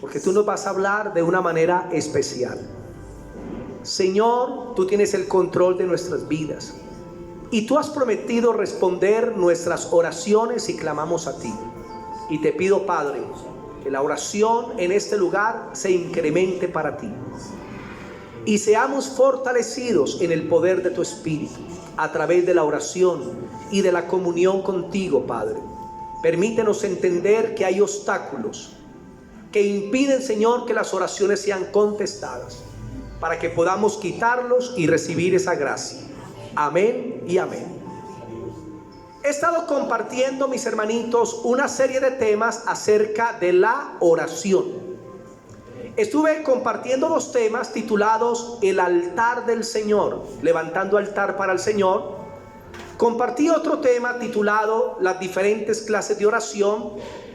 porque tú nos vas a hablar de una manera especial. Señor, tú tienes el control de nuestras vidas y tú has prometido responder nuestras oraciones y clamamos a ti. Y te pido, Padre, que la oración en este lugar se incremente para ti y seamos fortalecidos en el poder de tu Espíritu a través de la oración y de la comunión contigo, Padre. Permítenos entender que hay obstáculos que impiden, Señor, que las oraciones sean contestadas, para que podamos quitarlos y recibir esa gracia. Amén y amén. He estado compartiendo, mis hermanitos, una serie de temas acerca de la oración. Estuve compartiendo dos temas titulados El altar del Señor, levantando altar para el Señor. Compartí otro tema titulado Las diferentes clases de oración.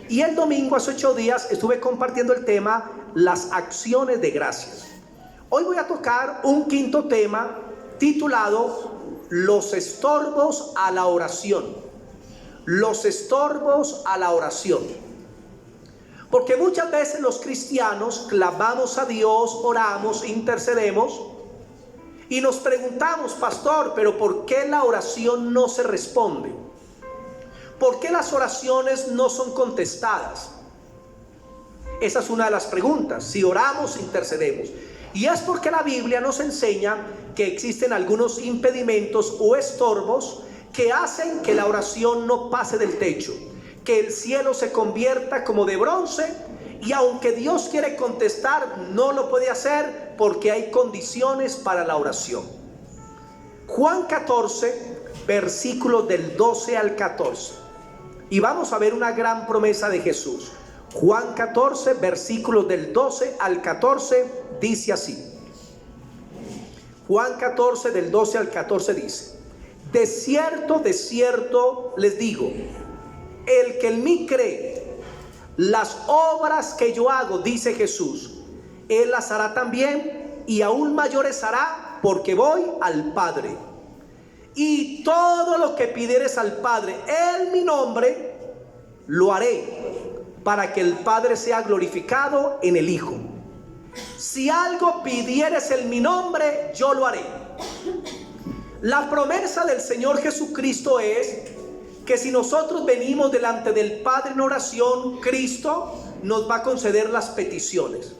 Y el domingo, hace 8 días, estuve compartiendo el tema Las acciones de gracias. Hoy voy a tocar un quinto tema titulado Los estorbos a la oración. Los estorbos a la oración. Porque muchas veces los cristianos clamamos a Dios, oramos, intercedemos y nos preguntamos, pastor, pero ¿por qué la oración no se responde? ¿Por qué las oraciones no son contestadas? Esa es una de las preguntas. Si oramos, intercedemos. Y es porque la Biblia nos enseña que existen algunos impedimentos o estorbos que hacen que la oración no pase del techo, que el cielo se convierta como de bronce, y aunque Dios quiere contestar, no lo puede hacer porque hay condiciones para la oración. Juan 14, versículos del 12 al 14. Y vamos a ver una gran promesa de Jesús. Juan 14, versículos del 12 al 14, dice así. Juan 14, del 12 al 14 dice: de cierto les digo, el que en mí cree, las obras que yo hago, dice Jesús, él las hará también, y aún mayores hará, porque voy al Padre. Y todo lo que pidieres al Padre en mi nombre, lo haré, para que el Padre sea glorificado en el Hijo. Si algo pidieres en mi nombre, yo lo haré. La promesa del Señor Jesucristo es que si nosotros venimos delante del Padre en oración, Cristo nos va a conceder las peticiones.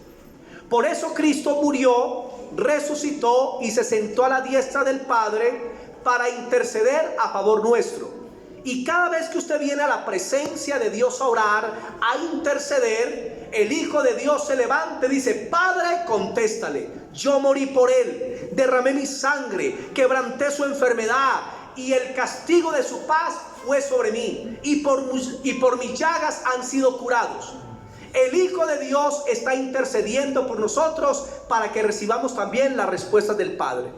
Por eso Cristo murió, resucitó y se sentó a la diestra del Padre para interceder a favor nuestro. Y cada vez que usted viene a la presencia de Dios a orar, a interceder, el Hijo de Dios se levanta y dice: Padre, contéstale, yo morí por él, derramé mi sangre, quebranté su enfermedad, y el castigo de su paz fue sobre mí, y por mis llagas han sido curados. El Hijo de Dios está intercediendo por nosotros para que recibamos también las respuestas del Padre.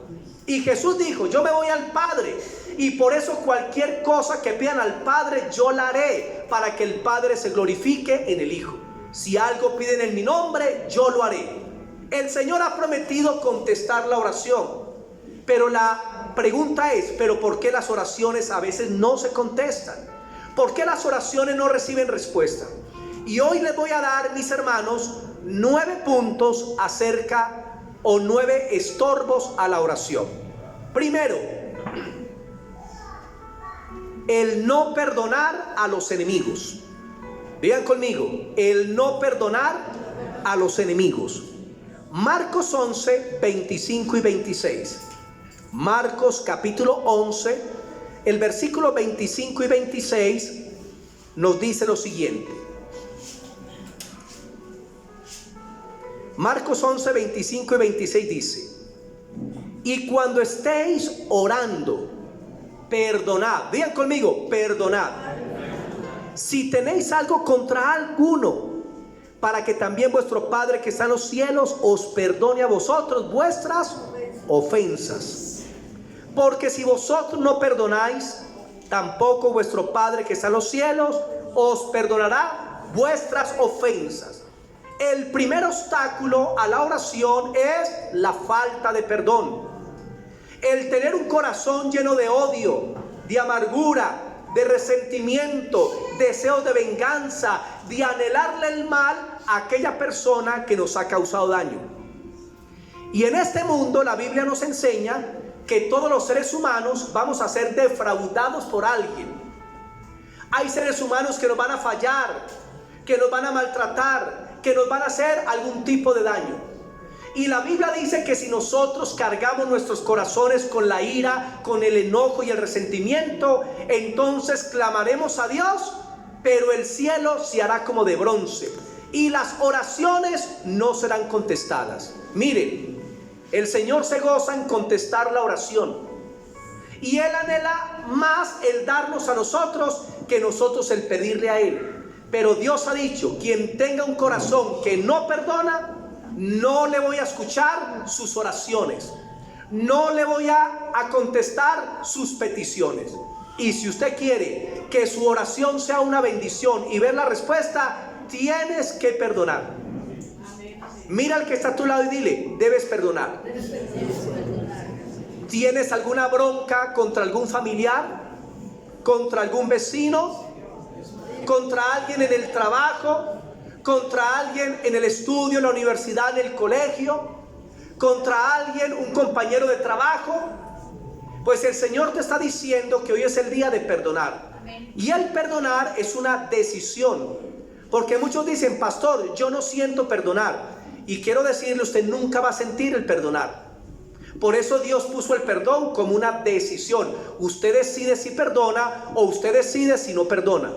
Y Jesús dijo: yo me voy al Padre, y por eso cualquier cosa que pidan al Padre yo la haré, para que el Padre se glorifique en el Hijo. Si algo piden en mi nombre, yo lo haré. El Señor ha prometido contestar la oración, pero la pregunta es: ¿pero por qué las oraciones a veces no se contestan? ¿Por qué las oraciones no reciben respuesta? Y hoy les voy a dar, mis hermanos, 9 puntos acerca, o 9 estorbos a la oración. Primero, el no perdonar a los enemigos. Digan conmigo: el no perdonar a los enemigos. Marcos 11, 25 y 26. Marcos capítulo 11, el versículo 25 y 26 nos dice lo siguiente. Marcos 11, 25 y 26 dice: y cuando estéis orando, perdonad. Digan conmigo: perdonad. Si tenéis algo contra alguno, para que también vuestro Padre que está en los cielos os perdone a vosotros vuestras ofensas. Porque si vosotros no perdonáis, tampoco vuestro Padre que está en los cielos os perdonará vuestras ofensas. El primer obstáculo a la oración es la falta de perdón. El tener un corazón lleno de odio, de amargura, de resentimiento, deseos de venganza, de anhelarle el mal, a aquella persona que nos ha causado daño. Y en este mundo la Biblia nos enseña que todos los seres humanos vamos a ser defraudados por alguien. Hay seres humanos que nos van a fallar, que nos van a maltratar, que nos van a hacer algún tipo de daño. Y la Biblia dice que si nosotros cargamos nuestros corazones con la ira, con el enojo y el resentimiento, entonces clamaremos a Dios, pero el cielo se hará como de bronce y las oraciones no serán contestadas. Miren, el Señor se goza en contestar la oración y Él anhela más el darnos a nosotros que nosotros el pedirle a Él. Pero Dios ha dicho, quien tenga un corazón que no perdona, no le voy a escuchar sus oraciones, no le voy a contestar sus peticiones. Y si usted quiere que su oración sea una bendición y ver la respuesta, tienes que perdonar. Mira al que está a tu lado y dile, debes perdonar. ¿Tienes alguna bronca contra algún familiar? ¿Contra algún vecino? ¿Contra alguien en el trabajo? ¿Contra alguien en el estudio, en la universidad, en el colegio? ¿Contra alguien, un compañero de trabajo? Pues el Señor te está diciendo que hoy es el día de perdonar. Y el perdonar es una decisión. Porque muchos dicen, pastor, yo no siento perdonar. Y quiero decirle, usted nunca va a sentir el perdonar. Por eso Dios puso el perdón como una decisión. Usted decide si perdona o usted decide si no perdona.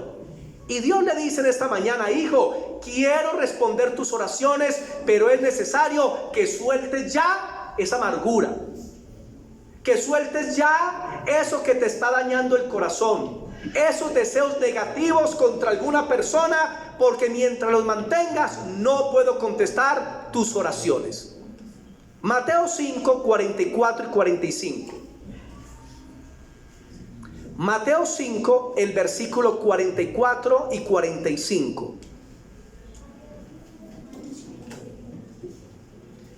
Y Dios le dice en esta mañana, hijo, quiero responder tus oraciones, pero es necesario que sueltes ya esa amargura, que sueltes ya eso que te está dañando el corazón, esos deseos negativos contra alguna persona, porque mientras los mantengas no puedo contestar tus oraciones. Mateo 5, 44 y 45. Mateo 5, el versículo 44 y 45.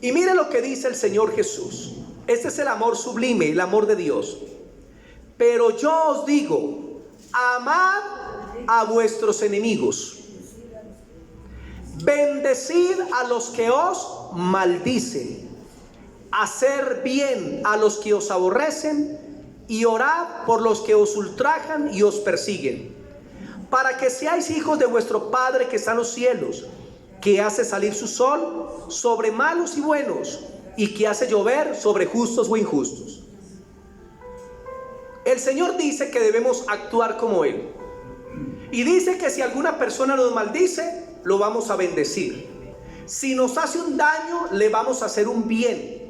Y mire lo que dice el Señor Jesús. Este es el amor sublime, el amor de Dios. Pero yo os digo, amad a vuestros enemigos, bendecid a los que os maldicen, hacer bien a los que os aborrecen, y orad por los que os ultrajan y os persiguen, para que seáis hijos de vuestro Padre que está en los cielos, que hace salir su sol sobre malos y buenos, y que hace llover sobre justos o injustos. El Señor dice que debemos actuar como Él. Y dice que si alguna persona nos maldice, lo vamos a bendecir. Si nos hace un daño, le vamos a hacer un bien.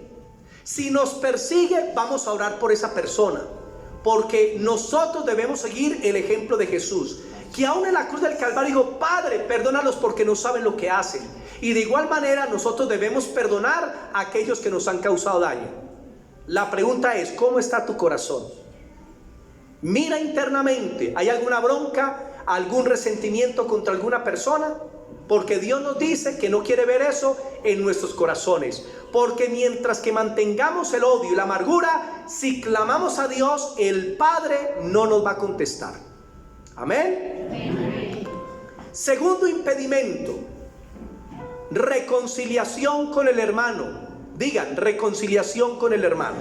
Si nos persigue, vamos a orar por esa persona, porque nosotros debemos seguir el ejemplo de Jesús, que aún en la cruz del Calvario dijo, Padre, perdónalos porque no saben lo que hacen. Y de igual manera nosotros debemos perdonar a aquellos que nos han causado daño. La pregunta es, ¿cómo está tu corazón? Mira internamente, ¿hay alguna bronca, algún resentimiento contra alguna persona? Porque Dios nos dice que no quiere ver eso en nuestros corazones. Porque mientras que mantengamos el odio y la amargura, si clamamos a Dios, el Padre no nos va a contestar. Amén. Amén. Segundo impedimento, reconciliación con el hermano. Digan, reconciliación con el hermano.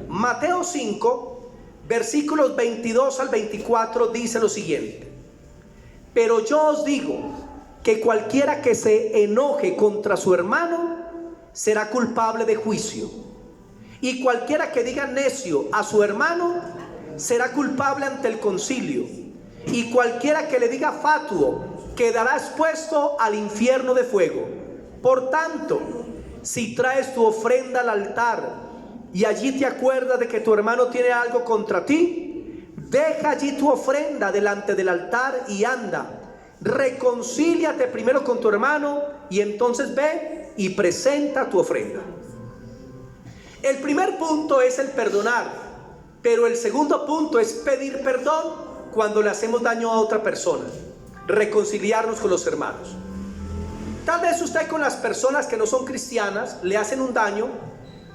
Mateo 5, versículos 22 al 24 dice lo siguiente. Pero yo os digo que cualquiera que se enoje contra su hermano será culpable de juicio, y cualquiera que diga necio a su hermano será culpable ante el concilio, y cualquiera que le diga fatuo quedará expuesto al infierno de fuego. Por tanto, si traes tu ofrenda al altar y allí te acuerdas de que tu hermano tiene algo contra ti, deja allí tu ofrenda delante del altar y anda, reconcíliate primero con tu hermano y entonces ve y presenta tu ofrenda. El primer punto es el perdonar, pero el segundo punto es pedir perdón cuando le hacemos daño a otra persona, reconciliarnos con los hermanos. Tal vez usted con las personas que no son cristianas le hacen un daño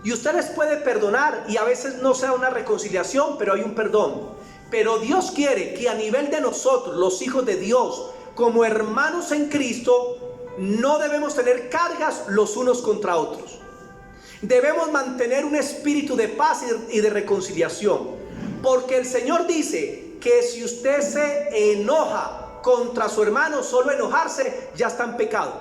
y usted les puede perdonar, y a veces no sea una reconciliación, pero hay un perdón. Pero Dios quiere que a nivel de nosotros, los hijos de Dios, como hermanos en Cristo, no debemos tener cargas los unos contra otros. Debemos mantener un espíritu de paz y de reconciliación, porque el Señor dice que si usted se enoja contra su hermano, solo enojarse ya está en pecado.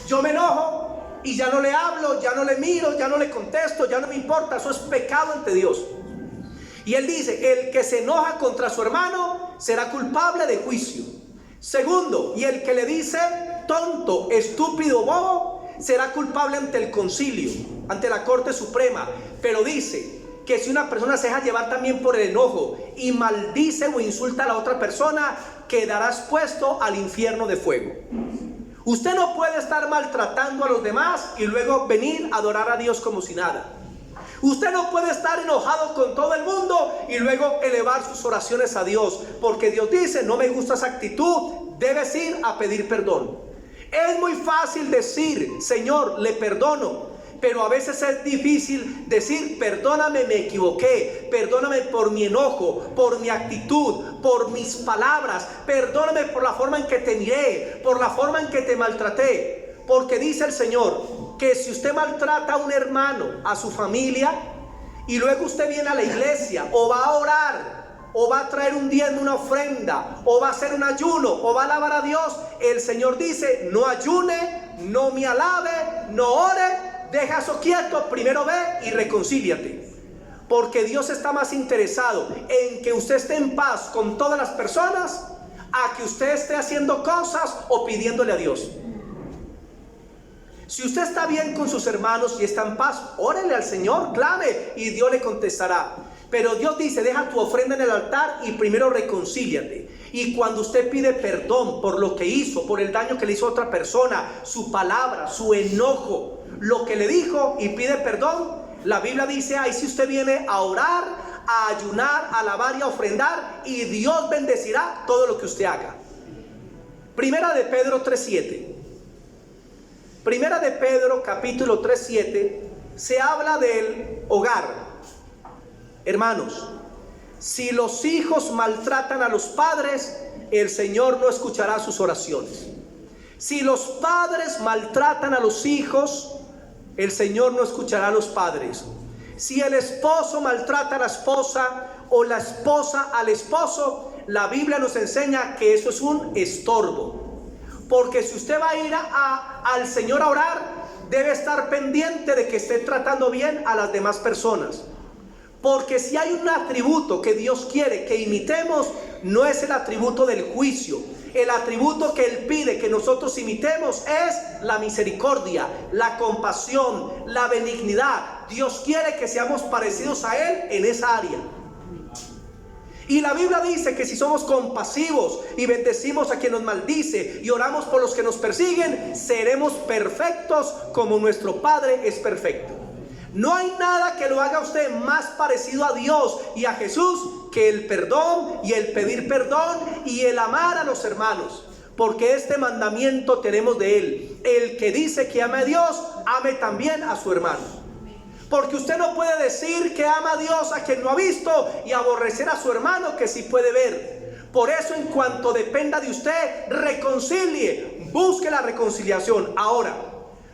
Yo me enojo y ya no le hablo, ya no le miro, ya no le contesto, ya no me importa, eso es pecado ante Dios. Y Él dice, el que se enoja contra su hermano será culpable de juicio. Segundo, y el que le dice tonto, estúpido, bobo, será culpable ante el concilio, ante la Corte Suprema. Pero dice que si una persona se deja llevar también por el enojo y maldice o insulta a la otra persona, quedará expuesto al infierno de fuego. Usted no puede estar maltratando a los demás y luego venir a adorar a Dios como si nada. Usted no puede estar enojado con todo el mundo y luego elevar sus oraciones a Dios, porque Dios dice, no me gusta esa actitud, debes ir a pedir perdón. Es muy fácil decir, Señor, le perdono, pero a veces es difícil decir, perdóname, me equivoqué, perdóname por mi enojo, por mi actitud, por mis palabras, perdóname por la forma en que te miré, por la forma en que te maltraté. Porque dice el Señor que si usted maltrata a un hermano, a su familia, y luego usted viene a la iglesia, o va a orar, o va a traer un diezmo, una ofrenda, o va a hacer un ayuno, o va a alabar a Dios, el Señor dice, no ayune, no me alabe, no ore, deja eso quieto, primero ve y reconcíliate. Porque Dios está más interesado en que usted esté en paz con todas las personas, a que usted esté haciendo cosas o pidiéndole a Dios. Si usted está bien con sus hermanos y está en paz, órele al Señor, clame y Dios le contestará. Pero Dios dice, deja tu ofrenda en el altar y primero reconcíliate. Y cuando usted pide perdón por lo que hizo, por el daño que le hizo a otra persona, su palabra, su enojo, lo que le dijo, y pide perdón, la Biblia dice, ahí si usted viene a orar, a ayunar, a alabar y a ofrendar, y Dios bendecirá todo lo que usted haga. Primera de Pedro 3:7. Primera de Pedro capítulo 3:7 se habla del hogar. Hermanos, si los hijos maltratan a los padres, el Señor no escuchará sus oraciones. Si los padres maltratan a los hijos, el Señor no escuchará a los padres. Si el esposo maltrata a la esposa o la esposa al esposo, la Biblia nos enseña que eso es un estorbo. Porque si usted va a ir al Señor a orar, debe estar pendiente de que esté tratando bien a las demás personas. Porque si hay un atributo que Dios quiere que imitemos, no es el atributo del juicio. El atributo que Él pide que nosotros imitemos es la misericordia, la compasión, la benignidad. Dios quiere que seamos parecidos a Él en esa área. Y la Biblia dice que si somos compasivos y bendecimos a quien nos maldice y oramos por los que nos persiguen, seremos perfectos como nuestro Padre es perfecto. No hay nada que lo haga a usted más parecido a Dios y a Jesús que el perdón y el pedir perdón y el amar a los hermanos. Porque este mandamiento tenemos de Él: el que dice que ama a Dios, ame también a su hermano. Porque usted no puede decir que ama a Dios a quien no ha visto y aborrecer a su hermano que sí puede ver. Por eso, en cuanto dependa de usted, reconcilie, busque la reconciliación. Ahora,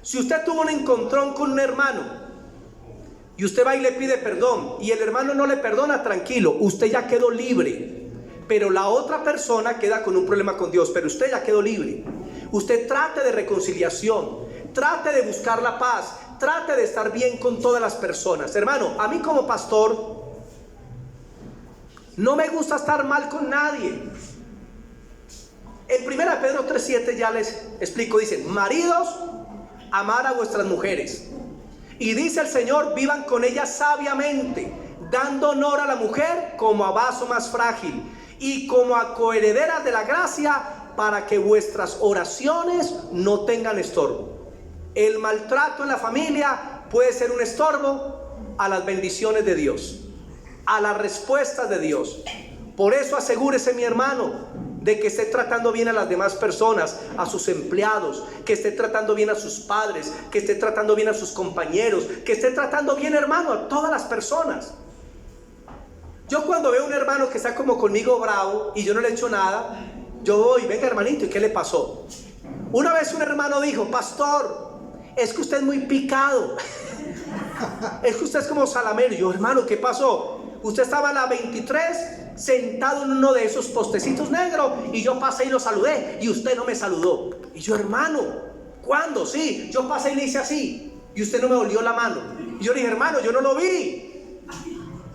si usted tuvo un encontrón con un hermano y usted va y le pide perdón y el hermano no le perdona, tranquilo, usted ya quedó libre. Pero la otra persona queda con un problema con Dios, pero usted ya quedó libre. Usted trate de reconciliación, trate de buscar la paz, trate de estar bien con todas las personas. Hermano, a mí como pastor no me gusta estar mal con nadie. En 1 Pedro 3:7 ya les explico, dice: maridos, amar a vuestras mujeres. Y dice el Señor, vivan con ellas sabiamente, dando honor a la mujer como a vaso más frágil y como a coherederas de la gracia, para que vuestras oraciones no tengan estorbo. El maltrato en la familia puede ser un estorbo a las bendiciones de Dios, a las respuestas de Dios. Por eso asegúrese, mi hermano, de que esté tratando bien a las demás personas, a sus empleados, que esté tratando bien a sus padres, que esté tratando bien a sus compañeros, que esté tratando bien, hermano, a todas las personas. Yo cuando veo a un hermano que está como conmigo bravo y yo no le he hecho nada, yo voy, venga hermanito, ¿y qué le pasó? Una vez un hermano dijo: pastor, es que usted es muy picado. Es que usted es como Salamero. Y yo: hermano, ¿qué pasó? Usted estaba en la 23 sentado en uno de esos postecitos negros y yo pasé y lo saludé y usted no me saludó. Y yo: hermano, ¿cuándo? Sí, yo pasé y le hice así y usted no me volvió la mano. Y yo le dije: hermano, yo no lo vi.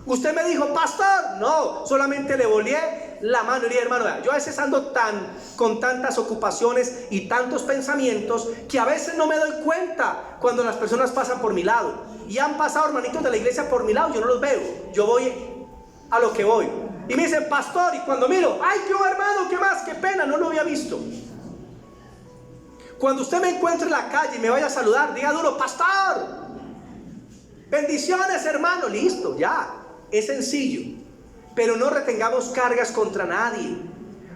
Usted me dijo: pastor. No, solamente le volé la mano. Y le dije: hermano, yo a veces ando con tantas ocupaciones y tantos pensamientos que a veces no me doy cuenta cuando las personas pasan por mi lado. Y han pasado hermanitos de la iglesia por mi lado, yo no los veo. Yo voy a lo que voy. Y me dicen: pastor. Y cuando miro: ay, qué hermano, qué más, qué pena, no lo había visto. Cuando usted me encuentre en la calle y me vaya a saludar, diga duro: pastor, bendiciones, hermano. Listo, ya. Es sencillo. Pero no retengamos cargas contra nadie,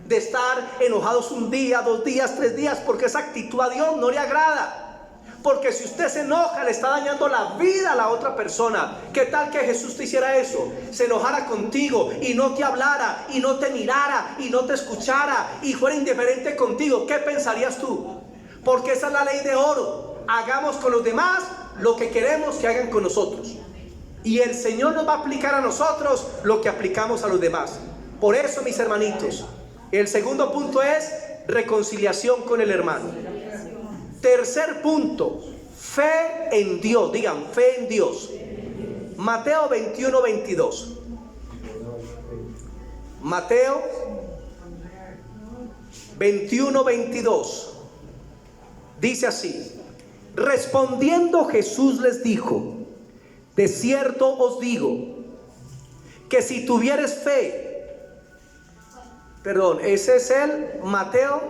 de estar enojados un día, 2 días, 3 días, porque esa actitud a Dios no le agrada. Porque si usted se enoja, le está dañando la vida a la otra persona. ¿Qué tal que Jesús te hiciera eso? Se enojara contigo y no te hablara, y no te mirara, y no te escuchara, y fuera indiferente contigo. ¿Qué pensarías tú? Porque esa es la ley de oro. Hagamos con los demás lo que queremos que hagan con nosotros. Y el Señor nos va a aplicar a nosotros lo que aplicamos a los demás. Por eso, mis hermanitos, el segundo punto es reconciliación con el hermano. Tercer punto, fe en Dios. Digan: fe en Dios. Mateo 21, 22. Mateo 21, 22. Dice así: respondiendo Jesús les dijo: de cierto os digo, que si tuvieres fe, ese es el Mateo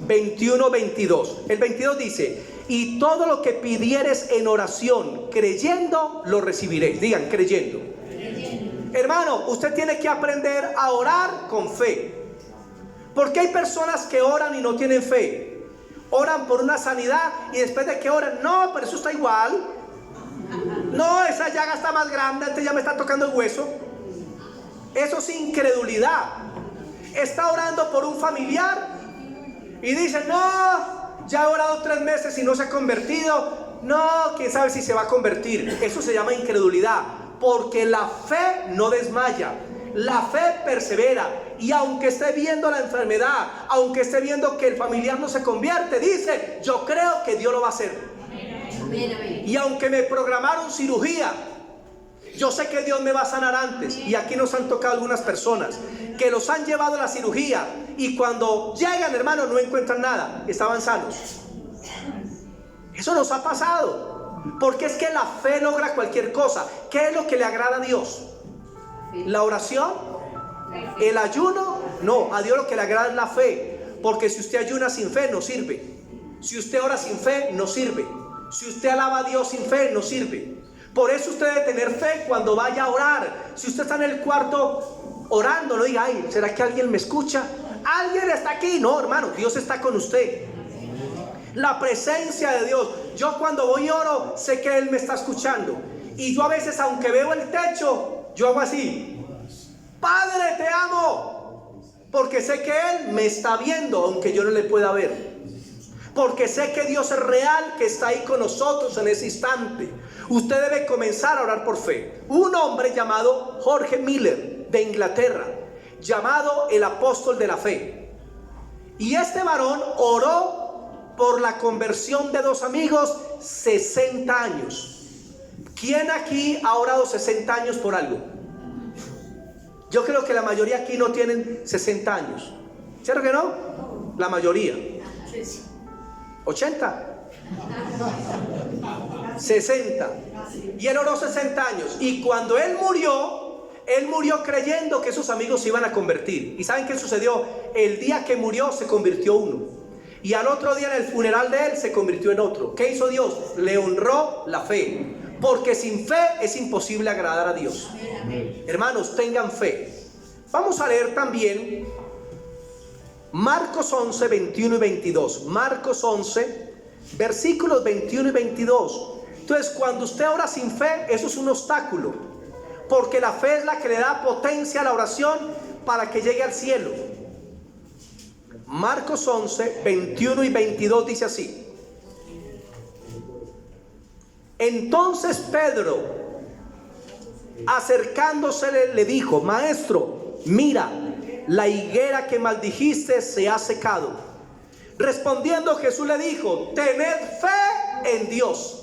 21, 22. El 22 dice: y todo lo que pidieres en oración, creyendo, lo recibiréis. Digan: creyendo. Hermano, usted tiene que aprender a orar con fe. Porque hay personas que oran y no tienen fe. Oran por una sanidad y después de que oran: no, pero eso está igual. No, esa llaga está más grande, este ya me está tocando el hueso. Eso es incredulidad. Está orando por un familiar y dice: no, ya he orado 3 meses y no se ha convertido. No, quién sabe si se va a convertir. Eso se llama incredulidad. Porque la fe no desmaya, la fe persevera. Y aunque esté viendo la enfermedad, aunque esté viendo que el familiar no se convierte, dice: yo creo que Dios lo va a hacer. Y aunque me programaron cirugía, yo sé que Dios me va a sanar antes. Y aquí nos han tocado algunas personas que los han llevado a la cirugía y cuando llegan, hermanos, no encuentran nada, estaban sanos. Eso nos ha pasado. Porque es que la fe logra cualquier cosa. ¿Qué es lo que le agrada a Dios? ¿La oración? ¿El ayuno? No, a Dios lo que le agrada es la fe. Porque si usted ayuna sin fe, no sirve. Si usted ora sin fe, no sirve. Si usted alaba a Dios sin fe, no sirve. Por eso usted debe tener fe cuando vaya a orar. Si usted está en el cuarto orando, no diga: ay, ¿será que alguien me escucha? ¿Alguien está aquí? No, hermano, Dios está con usted. La presencia de Dios. Yo cuando voy y oro, sé que Él me está escuchando. Y yo a veces, aunque veo el techo, yo hago así: Padre, te amo. Porque sé que Él me está viendo, aunque yo no le pueda ver. Porque sé que Dios es real, que está ahí con nosotros en ese instante. Usted debe comenzar a orar por fe. Un hombre llamado Jorge Miller, de Inglaterra, llamado el apóstol de la fe. Y este varón oró por la conversión de 2 amigos 60 años. ¿Quién aquí ha orado 60 años por algo? Yo creo que la mayoría aquí no tienen 60 años. ¿Cierto que no? La mayoría. 80, 60. Y él oró 60 años. Y cuando él murió creyendo que sus amigos se iban a convertir. ¿Y saben qué sucedió? El día que murió se convirtió uno. Y al otro día, en el funeral de él, se convirtió en otro. ¿Qué hizo Dios? Le honró la fe. Porque sin fe es imposible agradar a Dios. Hermanos, tengan fe. Vamos a leer también Marcos 11, 21 y 22. Marcos 11, versículos 21 y 22. Entonces, cuando usted ora sin fe, eso es un obstáculo. Porque la fe es la que le da potencia a la oración para que llegue al cielo. Marcos 11, 21 y 22 dice así: entonces Pedro, acercándose, le dijo: Maestro, mira, la higuera que maldijiste se ha secado. Respondiendo Jesús le dijo: tened fe en Dios.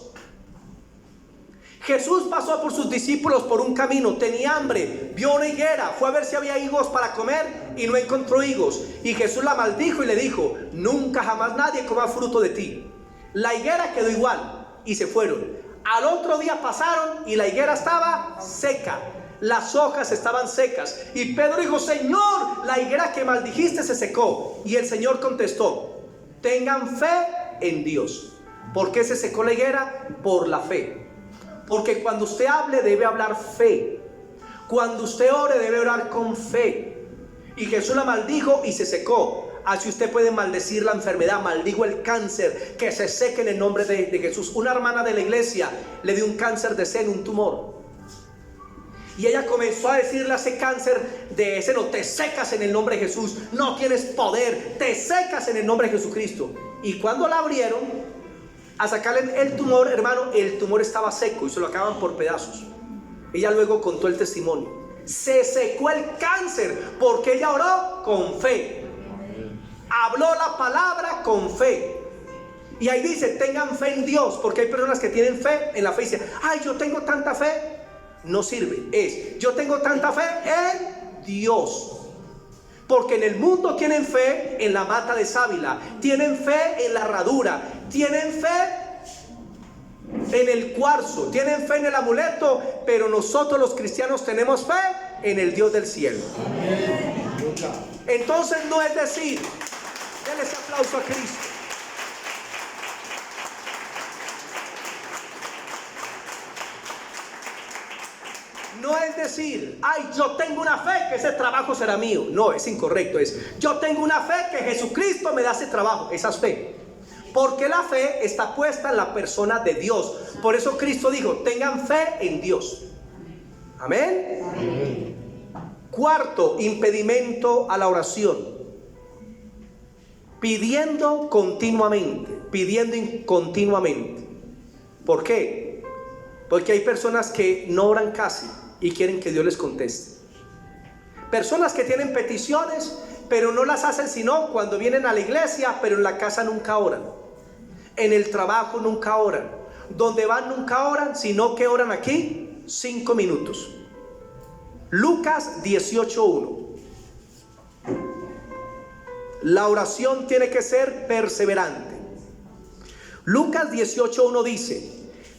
Jesús pasó por sus discípulos por un camino, tenía hambre, vio una higuera, fue a ver si había higos para comer y no encontró higos. Y Jesús la maldijo y le dijo: nunca jamás nadie coma fruto de ti. La higuera quedó igual y se fueron. Al otro día pasaron y la higuera estaba seca, las hojas estaban secas. Y Pedro dijo: Señor, la higuera que maldijiste se secó. Y el Señor contestó: tengan fe en Dios. ¿Por qué se secó la higuera? Por la fe. Porque cuando usted hable debe hablar fe. Cuando usted ore debe orar con fe. Y Jesús la maldijo y se secó. Así usted puede maldecir la enfermedad. Maldigo el cáncer, que se seque en el nombre de Jesús. Una hermana de la iglesia le dio un cáncer de seno, un tumor. Y ella comenzó a decirle a ese cáncer de seno: te secas en el nombre de Jesús, no tienes poder, te secas en el nombre de Jesucristo. Y cuando la abrieron a sacarle el tumor, hermano, el tumor estaba seco y se lo acaban por pedazos. Ella luego contó el testimonio: se secó el cáncer porque ella oró con fe, habló la palabra con fe. Y ahí dice: tengan fe en Dios, porque hay personas que tienen fe en la fe y dicen: ay, yo tengo tanta fe. No sirve, es: yo tengo tanta fe en Dios. Porque en el mundo tienen fe en la mata de sábila, tienen fe en la herradura, tienen fe en el cuarzo, tienen fe en el amuleto, pero nosotros los cristianos tenemos fe en el Dios del cielo. Entonces no es decir, denle ese aplauso a Cristo. No es decir: ay, yo tengo una fe que ese trabajo será mío. No, es incorrecto. Es: yo tengo una fe que Jesucristo me da ese trabajo. Esa es fe. Porque la fe está puesta en la persona de Dios. Por eso Cristo dijo: tengan fe en Dios. Amén. Amén. Cuarto impedimento a la oración: pidiendo continuamente. Pidiendo continuamente. ¿Por qué? Porque hay personas que no oran casi y quieren que Dios les conteste. Personas que tienen peticiones, pero no las hacen sino cuando vienen a la iglesia, pero en la casa nunca oran. En el trabajo nunca oran. Donde van nunca oran, sino que oran aquí 5 minutos. Lucas 18:1. La oración tiene que ser perseverante. Lucas 18:1 dice: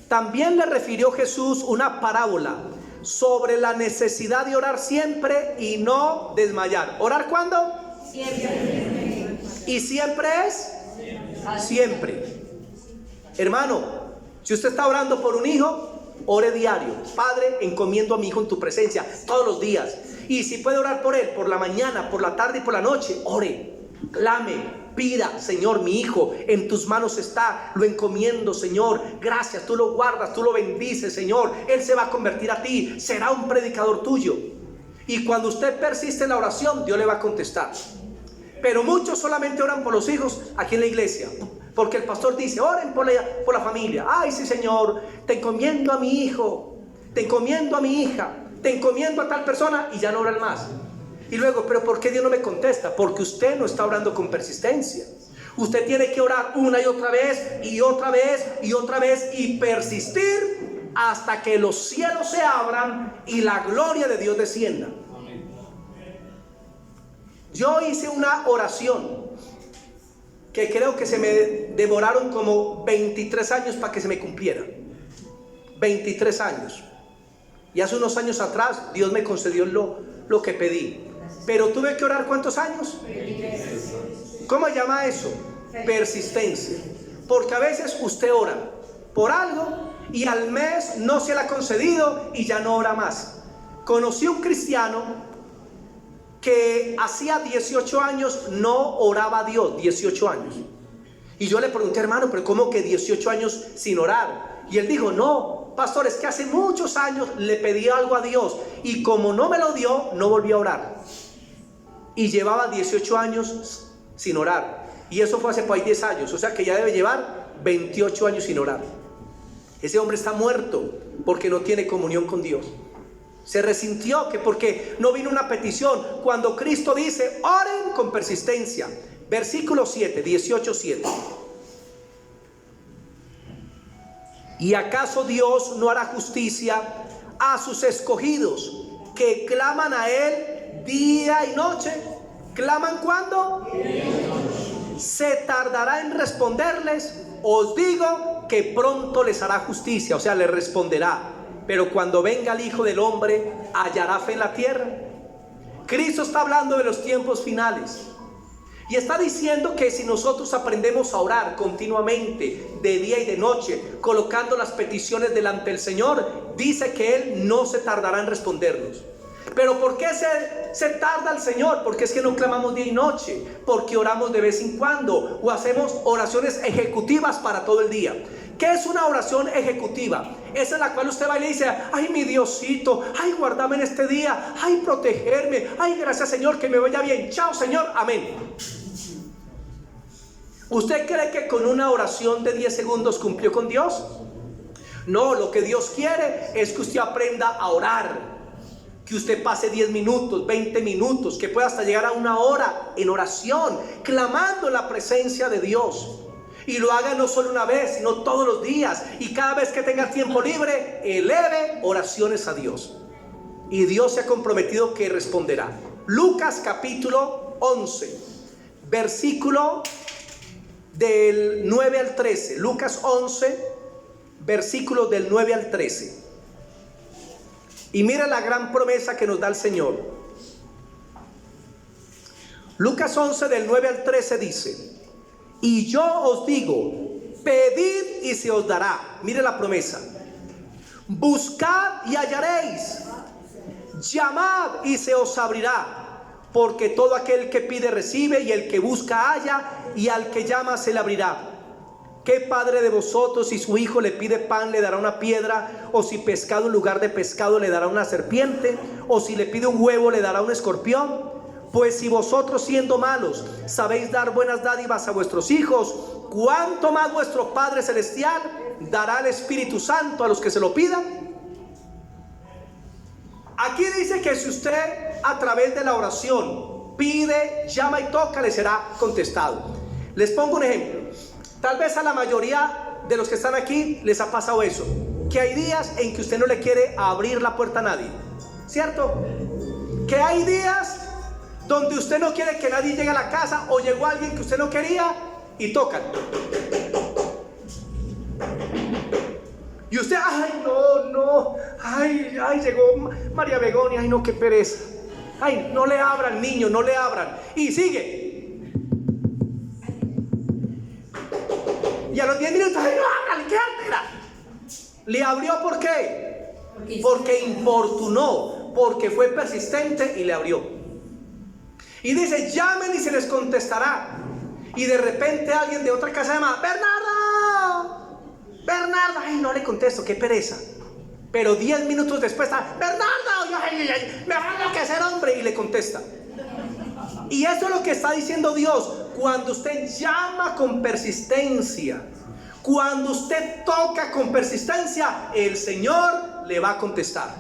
también le refirió Jesús una parábola sobre la necesidad de orar siempre y no desmayar. ¿Orar cuándo? Siempre. ¿Y siempre es? Siempre. Hermano, si usted está orando por un hijo, ore diario. Padre, encomiendo a mi hijo en tu presencia todos los días. Y si puede orar por él, por la mañana, por la tarde y por la noche, ore, clame. Pida: Señor, mi hijo en tus manos está, lo encomiendo, Señor, gracias, tú lo guardas, tú lo bendices, Señor, él se va a convertir a ti, será un predicador tuyo. Y cuando usted persiste en la oración, Dios le va a contestar. Pero muchos solamente oran por los hijos aquí en la iglesia, porque el pastor dice: oren por la familia. Ay, sí, Señor, te encomiendo a mi hijo, te encomiendo a mi hija, te encomiendo a tal persona, y ya no oran más. Y luego: pero ¿por qué Dios no me contesta? Porque usted no está orando con persistencia. Usted tiene que orar una y otra vez, y otra vez, y otra vez, y persistir hasta que los cielos se abran y la gloria de Dios descienda. Yo hice una oración que creo que se me demoraron como 23 años para que se me cumpliera. 23 años. Y hace unos años atrás Dios me concedió lo que pedí. Pero tuve que orar ¿cuántos años? ¿Cómo se llama eso? Persistencia. Porque a veces usted ora por algo y al mes no se le ha concedido y ya no ora más. Conocí un cristiano que hacía 18 años no oraba a Dios. 18 años. Y yo le pregunté: hermano, pero ¿cómo que 18 años sin orar? Y él dijo: no, pastor, es que hace muchos años le pedí algo a Dios y como no me lo dio, no volví a orar. Y llevaba 18 años sin orar. Y eso fue hace por ahí 10 años. O sea que ya debe llevar 28 años sin orar. Ese hombre está muerto porque no tiene comunión con Dios. Se resintió que porque no vino una petición, cuando Cristo dice: oren con persistencia. Versículo 7, 18:7. ¿Y acaso Dios no hará justicia a sus escogidos que claman a Él día y noche? ¿Claman cuándo? ¿Se tardará en responderles? Os digo que pronto les hará justicia, o sea, les responderá. Pero cuando venga el Hijo del Hombre, ¿hallará fe en la tierra? Cristo está hablando de los tiempos finales. Y está diciendo que si nosotros aprendemos a orar continuamente, de día y de noche, colocando las peticiones delante del Señor, dice que Él no se tardará en respondernos. Pero ¿por qué se tarda el Señor? Porque es que no clamamos día y noche, porque oramos de vez en cuando, o hacemos oraciones ejecutivas para todo el día. ¿Qué es una oración ejecutiva? Esa es la cual usted va y le dice: ay, mi Diosito, ay, guárdame en este día, ay, protegerme, ay, gracias Señor, que me vaya bien, chao Señor, amén. ¿Usted cree que con una oración de 10 segundos cumplió con Dios? No, lo que Dios quiere es que usted aprenda a orar, que usted pase 10 minutos, 20 minutos, que pueda hasta llegar a una hora en oración, clamando en la presencia de Dios. Y lo haga no solo una vez, sino todos los días. Y cada vez que tenga tiempo libre, eleve oraciones a Dios. Y Dios se ha comprometido que responderá. Lucas capítulo 11, versículo del 9 al 13. Lucas 11, versículos del 9 al 13. Y mira la gran promesa que nos da el Señor. Lucas 11 del 9 al 13 dice: y yo os digo, pedid y se os dará. Mire la promesa. Buscad y hallaréis. Llamad y se os abrirá. Porque todo aquel que pide recibe, y el que busca halla, y al que llama se le abrirá. ¿Qué padre de vosotros, si su hijo le pide pan, le dará una piedra? ¿O si pescado en lugar de pescado le dará una serpiente? ¿O si le pide un huevo le dará un escorpión? Pues si vosotros, siendo malos, sabéis dar buenas dádivas a vuestros hijos, ¿cuánto más vuestro Padre Celestial dará el Espíritu Santo a los que se lo pidan? Aquí dice que si usted a través de la oración pide, llama y toca, le será contestado. Les pongo un ejemplo. Tal vez a la mayoría de los que están aquí les ha pasado eso, que hay días en que usted no le quiere abrir la puerta a nadie, ¿cierto? Que hay días donde usted no quiere que nadie llegue a la casa, o llegó alguien que usted no quería y tocan. Y usted, ay, no, ay, llegó María Begonia, ay, no, qué pereza. Ay, no le abran, niño, no le abran. Y sigue. Y a los 10 minutos, ay, no abran, ¿qué altera? ¿Le abrió por qué? Porque importunó, porque fue persistente y le abrió. Y dice: llamen y se les contestará. Y de repente alguien de otra casa llama: Bernardo, ay, no le contesto, qué pereza. Pero 10 minutos después está: Bernardo, ay, me va a enloquecer, hombre, y le contesta. Y eso es lo que está diciendo Dios. Cuando usted llama con persistencia, cuando usted toca con persistencia, el Señor le va a contestar.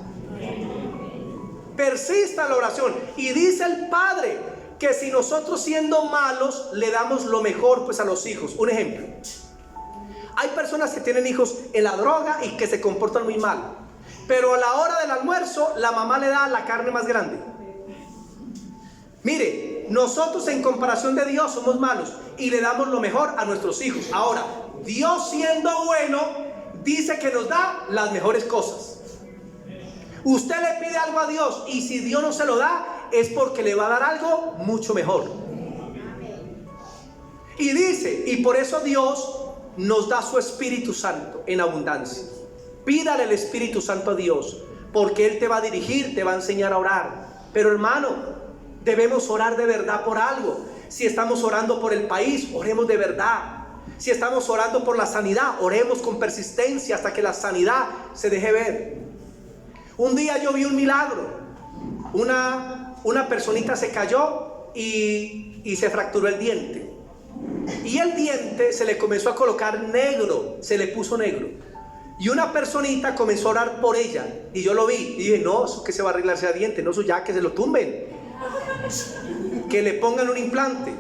Persista en la oración. Y dice el Padre que si nosotros, siendo malos, le damos lo mejor pues a los hijos. Un ejemplo: hay personas que tienen hijos en la droga y que se comportan muy mal, pero a la hora del almuerzo la mamá le da la carne más grande. Mire, nosotros en comparación de Dios somos malos y le damos lo mejor a nuestros hijos. Ahora, Dios, siendo bueno, dice que nos da las mejores cosas. Usted le pide algo a Dios, y si Dios no se lo da, es porque le va a dar algo mucho mejor. Y dice, y por eso Dios nos da su Espíritu Santo en abundancia. Pídale el Espíritu Santo a Dios, porque Él te va a dirigir, te va a enseñar a orar. Pero hermano, debemos orar de verdad por algo. Si estamos orando por el país, oremos de verdad. Si estamos orando por la sanidad, oremos con persistencia hasta que la sanidad se deje ver. Un día yo vi un milagro. Una personita se cayó y se fracturó el diente. Y el diente se le comenzó a colocar negro, se le puso negro. Y una personita comenzó a orar por ella. Y yo lo vi y dije, no, eso que se va a arreglar ese diente, no, eso ya que se lo tumben, que le pongan un implante.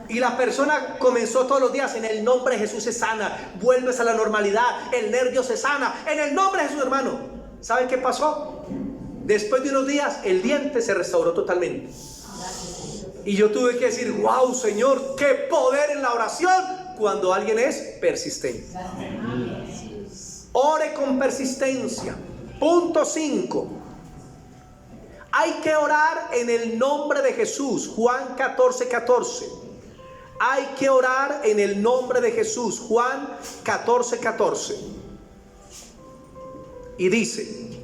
Y la persona comenzó todos los días: en el nombre de Jesús se sana, vuelves a la normalidad, el nervio se sana, en el nombre de Jesús, hermano. ¿Saben qué pasó? Después de unos días el diente se restauró totalmente. Y yo tuve que decir, wow, Señor, qué poder en la oración cuando alguien es persistente. Ore con persistencia. Punto 5. Hay que orar en el nombre de Jesús. Juan 14:14. Hay que orar en el nombre de Jesús. Juan 14:14. Y dice: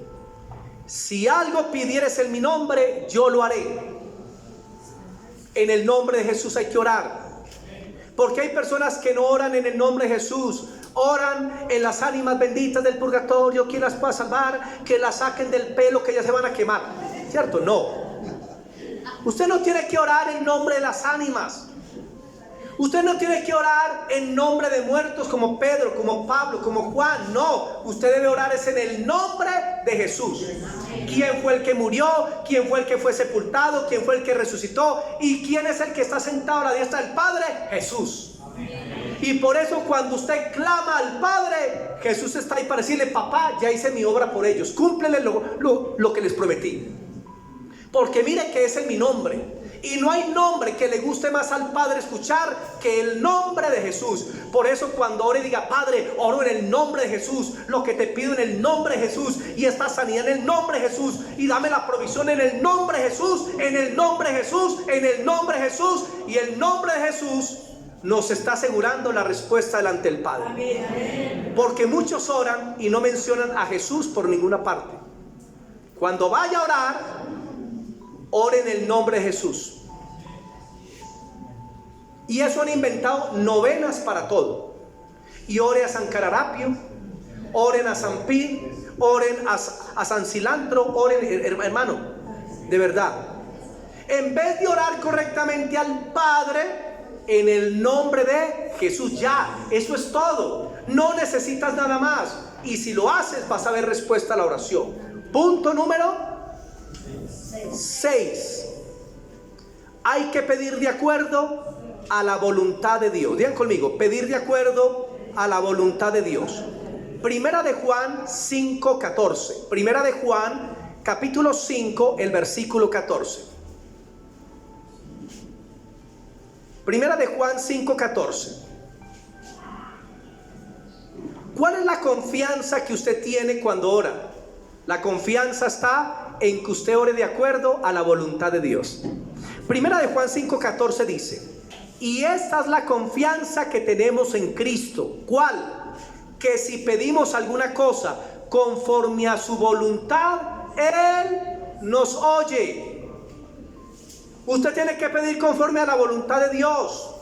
si algo pidieres en mi nombre, yo lo haré. En el nombre de Jesús hay que orar. Porque hay personas que no oran en el nombre de Jesús. Oran en las ánimas benditas del purgatorio, quien las pueda salvar, que las saquen del pelo, que ya se van a quemar. ¿Cierto? No. Usted no tiene que orar en nombre de las ánimas. Usted no tiene que orar en nombre de muertos como Pedro, como Pablo, como Juan. No, usted debe orar es en el nombre de Jesús. ¿Quién fue el que murió? ¿Quién fue el que fue sepultado? ¿Quién fue el que resucitó? ¿Y quién es el que está sentado a la diestra del Padre? Jesús. Y por eso cuando usted clama al Padre, Jesús está ahí para decirle: papá, ya hice mi obra por ellos, cúmplele lo que les prometí. Porque mire que ese es mi nombre. Y no hay nombre que le guste más al Padre escuchar que el nombre de Jesús. Por eso cuando ore diga: Padre, oro en el nombre de Jesús, lo que te pido en el nombre de Jesús, y esta sanidad en el nombre de Jesús, y dame la provisión en el nombre de Jesús, en el nombre de Jesús, en el nombre de Jesús. Y el nombre de Jesús nos está asegurando la respuesta delante del Padre. Porque muchos oran y no mencionan a Jesús por ninguna parte. Cuando vaya a orar, ore en el nombre de Jesús. Y eso han inventado novenas para todo. Y ore a San Cararapio, oren a San Pío, oren a San Cilantro, oren, hermano, de verdad. En vez de orar correctamente al Padre, en el nombre de Jesús, ya, eso es todo. No necesitas nada más. Y si lo haces, vas a ver respuesta a la oración. Punto número 6. Hay que pedir de acuerdo a la voluntad de Dios. Digan conmigo: pedir de acuerdo a la voluntad de Dios. Primera de Juan 5:14. Primera de Juan capítulo 5, el versículo 14. Primera de Juan 5:14. ¿Cuál es la confianza que usted tiene cuando ora? La confianza está en que usted ore de acuerdo a la voluntad de Dios. Primera de Juan 5:14 dice: y esta es la confianza que tenemos en Cristo. ¿Cuál? Que si pedimos alguna cosa conforme a su voluntad, Él nos oye. Usted tiene que pedir conforme a la voluntad de Dios.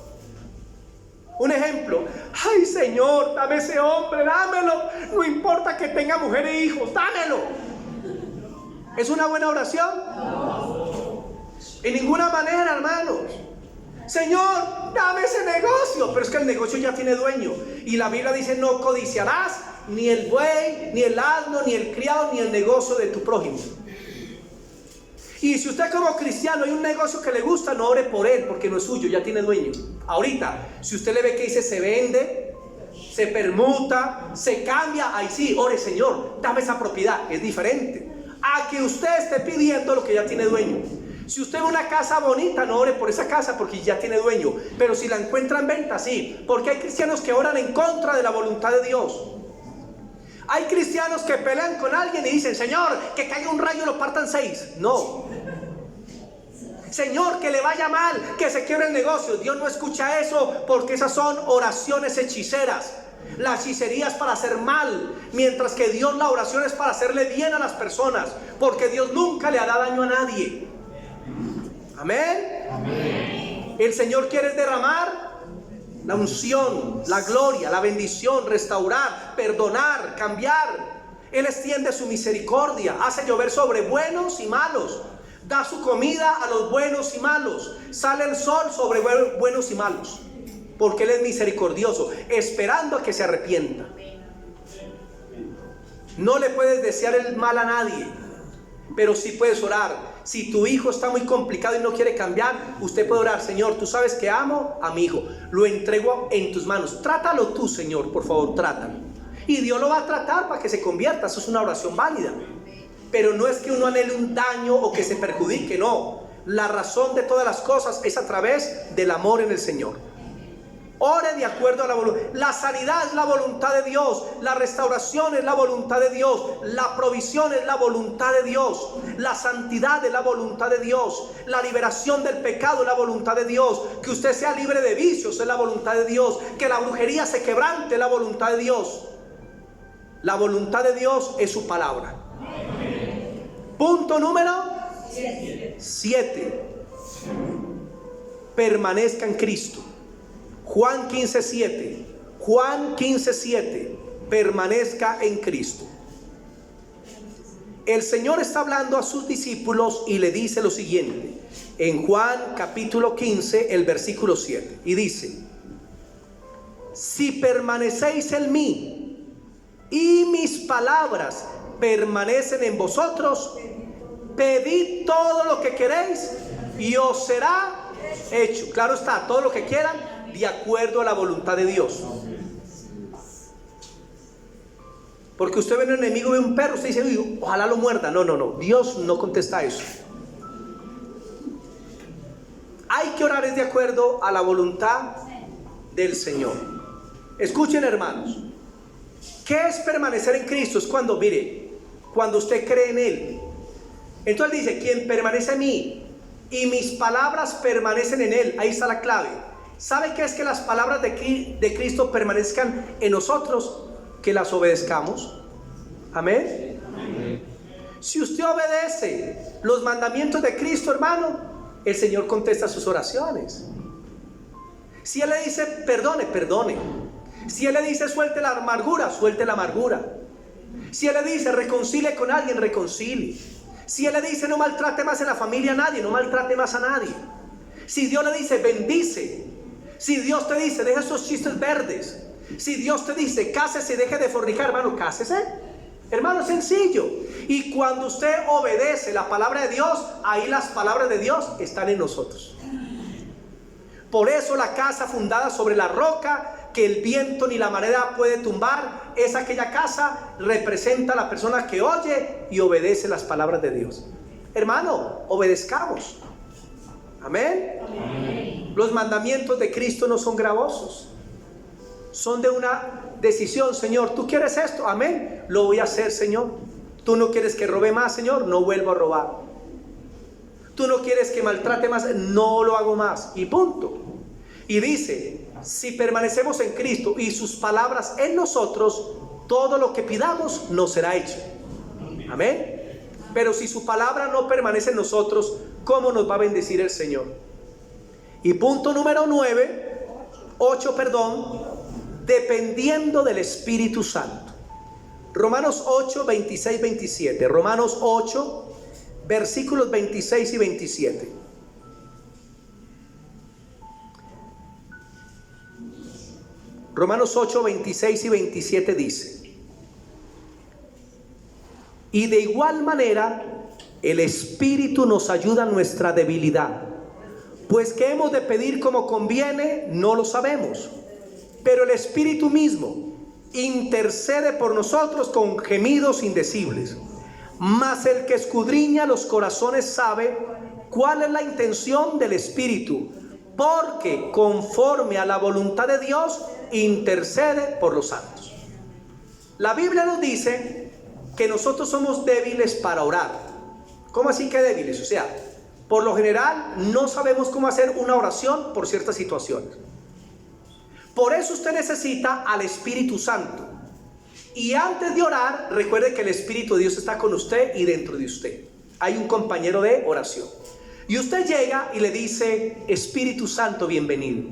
Un ejemplo: ay, Señor, dame ese hombre, dámelo. No importa que tenga mujer e hijos, dámelo. ¿Es una buena oración? En ninguna manera, hermanos. Señor, dame ese negocio. Pero es que el negocio ya tiene dueño. Y la Biblia dice: no codiciarás ni el buey, ni el asno, ni el criado, ni el negocio de tu prójimo. Y si usted como cristiano hay un negocio que le gusta, no ore por él, porque no es suyo, ya tiene dueño. Ahorita, si usted le ve que dice se vende, se permuta, se cambia, ahí sí, ore: Señor, dame esa propiedad. Es diferente a que usted esté pidiendo lo que ya tiene dueño. Si usted ve una casa bonita, no ore por esa casa porque ya tiene dueño. Pero si la encuentra en venta, sí. Porque hay cristianos que oran en contra de la voluntad de Dios. Hay cristianos que pelean con alguien y dicen: Señor, que caiga un rayo y lo partan 6. No. Señor, que le vaya mal, que se quiebre el negocio. Dios no escucha eso, porque esas son oraciones hechiceras. La hechicería es para hacer mal, mientras que Dios, la oración es para hacerle bien a las personas, porque Dios nunca le hará daño a nadie. Amén. Amén. El Señor quiere derramar la unción, la gloria, la bendición, restaurar, perdonar, cambiar. Él extiende su misericordia, hace llover sobre buenos y malos. Da su comida a los buenos y malos. Sale el sol sobre buenos y malos. Porque Él es misericordioso, esperando a que se arrepienta. No le puedes desear el mal a nadie, pero sí puedes orar. Si tu hijo está muy complicado y no quiere cambiar, usted puede orar: Señor, tú sabes que amo a mi hijo, lo entrego en tus manos. Trátalo tú, Señor, por favor, trátalo. Y Dios lo va a tratar para que se convierta. Eso es una oración válida. Pero no es que uno anhele un daño o que se perjudique, no. La razón de todas las cosas es a través del amor en el Señor. Ore de acuerdo a la voluntad. La sanidad es la voluntad de Dios. La restauración es la voluntad de Dios. La provisión es la voluntad de Dios. La santidad es la voluntad de Dios. La liberación del pecado es la voluntad de Dios. Que usted sea libre de vicios es la voluntad de Dios. Que la brujería se quebrante es la voluntad de Dios. La voluntad de Dios es su palabra. Punto número 7. Permanezca en Cristo. Juan 15:7. Juan 15:7. Permanezca en Cristo. El Señor está hablando a sus discípulos y le dice lo siguiente. En Juan capítulo 15, el versículo 7. Y dice: si permanecéis en mí y mis palabras permanecen en vosotros, pedid todo lo que queréis y os será hecho. Claro está, todo lo que quieran de acuerdo a la voluntad de Dios. Porque usted ve un enemigo, ve un perro, usted dice: uy, ojalá lo muerda. No, Dios no contesta eso. Hay que orar de acuerdo a la voluntad del Señor. Escuchen, hermanos, ¿qué es permanecer en Cristo? Es cuando, mire, cuando usted cree en Él. Entonces dice: quien permanece en mí y mis palabras permanecen en Él. Ahí está la clave. ¿Sabe qué es que las palabras de Cristo permanezcan en nosotros? Que las obedezcamos. Amén. Si usted obedece los mandamientos de Cristo, hermano, el Señor contesta sus oraciones. Si Él le dice perdone, perdone. Si Él le dice suelte la amargura, suelte la amargura. Si Él le dice reconcilie con alguien, reconcilie. Si Él le dice no maltrate más en la familia a nadie, no maltrate más a nadie. Si Dios le dice bendice. Si Dios te dice deja esos chistes verdes. Si Dios te dice cásese y deje de fornicar, hermano, cásese. Hermano, es sencillo. Y cuando usted obedece la palabra de Dios, ahí las palabras de Dios están en nosotros. Por eso la casa fundada sobre la roca, que el viento ni la marea puede tumbar, es aquella casa, representa a la persona que oye y obedece las palabras de Dios. Hermano, obedezcamos. Amén. Amén. Los mandamientos de Cristo no son gravosos. Son de una decisión. Señor, ¿tú quieres esto? Amén. Lo voy a hacer, Señor. ¿Tú no quieres que robe más, Señor? No vuelvo a robar. ¿Tú no quieres que maltrate más? No lo hago más. Y punto. Y dice: si permanecemos en Cristo y sus palabras en nosotros, todo lo que pidamos nos será hecho. Amén. Pero si su palabra no permanece en nosotros, ¿cómo nos va a bendecir el Señor? Y punto número 8, dependiendo del Espíritu Santo. Romanos 8, 26, 27. Romanos 8, versículos 26 y 27. Romanos 8, 26 y 27 dice: y de igual manera el Espíritu nos ayuda en nuestra debilidad, pues que hemos de pedir como conviene, no lo sabemos, pero el Espíritu mismo intercede por nosotros con gemidos indecibles. Mas el que escudriña los corazones sabe cuál es la intención del Espíritu, porque conforme a la voluntad de Dios intercede por los santos. La Biblia nos dice que nosotros somos débiles para orar. ¿Cómo así que débiles? O sea, por lo general no sabemos cómo hacer una oración por ciertas situaciones. Por eso usted necesita al Espíritu Santo. Y antes de orar, recuerde que el Espíritu de Dios está con usted y dentro de usted. Hay un compañero de oración. Y usted llega y le dice: Espíritu Santo, bienvenido.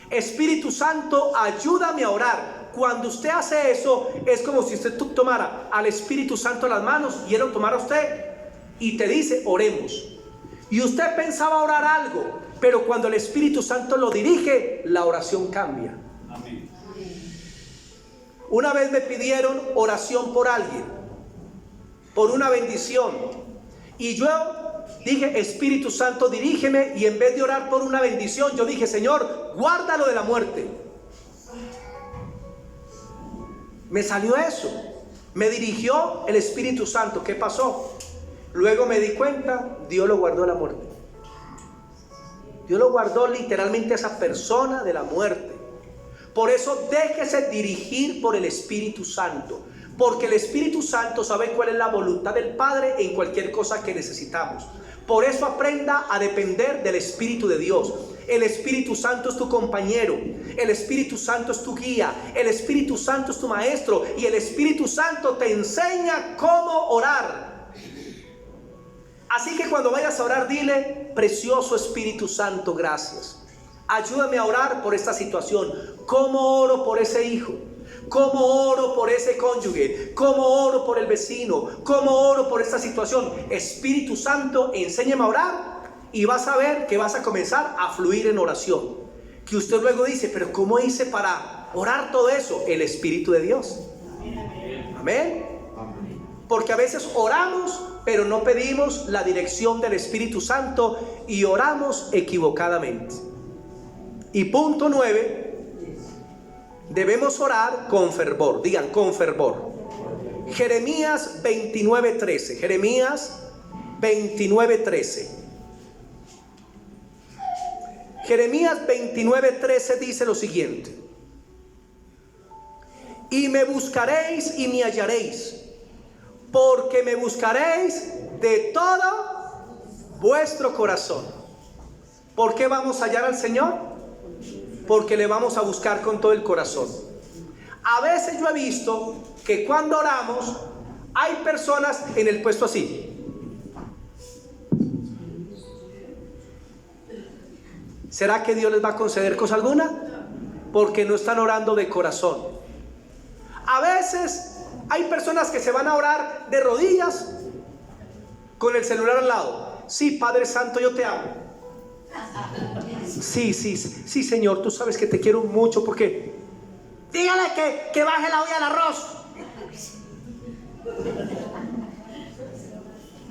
Espíritu Santo, ayúdame a orar. Cuando usted hace eso, es como si usted tomara al Espíritu Santo en las manos y él lo tomara a usted y te dice oremos, y usted pensaba orar algo, pero cuando el Espíritu Santo lo dirige, la oración cambia. Amén. Una vez me pidieron oración por alguien, por una bendición, y yo dije, Espíritu Santo, dirígeme, y en vez de orar por una bendición, yo dije, Señor, guárdalo de la muerte. Me salió eso, me dirigió el Espíritu Santo. ¿Qué pasó? Luego me di cuenta, Dios lo guardó de la muerte. Dios lo guardó literalmente a esa persona de la muerte. Por eso déjese dirigir por el Espíritu Santo, porque el Espíritu Santo sabe cuál es la voluntad del Padre en cualquier cosa que necesitamos. Por eso aprenda a depender del Espíritu de Dios. El Espíritu Santo es tu compañero, el Espíritu Santo es tu guía, el Espíritu Santo es tu maestro, y el Espíritu Santo te enseña cómo orar. Así que cuando vayas a orar, dile, precioso Espíritu Santo, gracias. Ayúdame a orar por esta situación. ¿Cómo oro por ese hijo? ¿Cómo oro por ese cónyuge? ¿Cómo oro por el vecino? ¿Cómo oro por esta situación? Espíritu Santo, enséñame a orar, y vas a ver que vas a comenzar a fluir en oración. Que usted luego dice, pero ¿cómo hice para orar todo eso? El Espíritu de Dios. Amén. Porque a veces oramos, pero no pedimos la dirección del Espíritu Santo y oramos equivocadamente. Y punto 9, debemos orar con fervor. Digan, con fervor. Jeremías 29:13. Jeremías 29:13. Jeremías 29:13 dice lo siguiente: y me buscaréis y me hallaréis, porque me buscaréis de todo vuestro corazón. ¿Por qué vamos a hallar al Señor? Porque le vamos a buscar con todo el corazón. A veces yo he visto que cuando oramos hay personas en el puesto así. ¿Será que Dios les va a conceder cosa alguna? Porque no están orando de corazón. A veces hay personas que se van a orar de rodillas con el celular al lado. Sí, Padre Santo, yo te amo. Sí, Señor, tú sabes que te quiero mucho, porque dígale que baje la olla al arroz.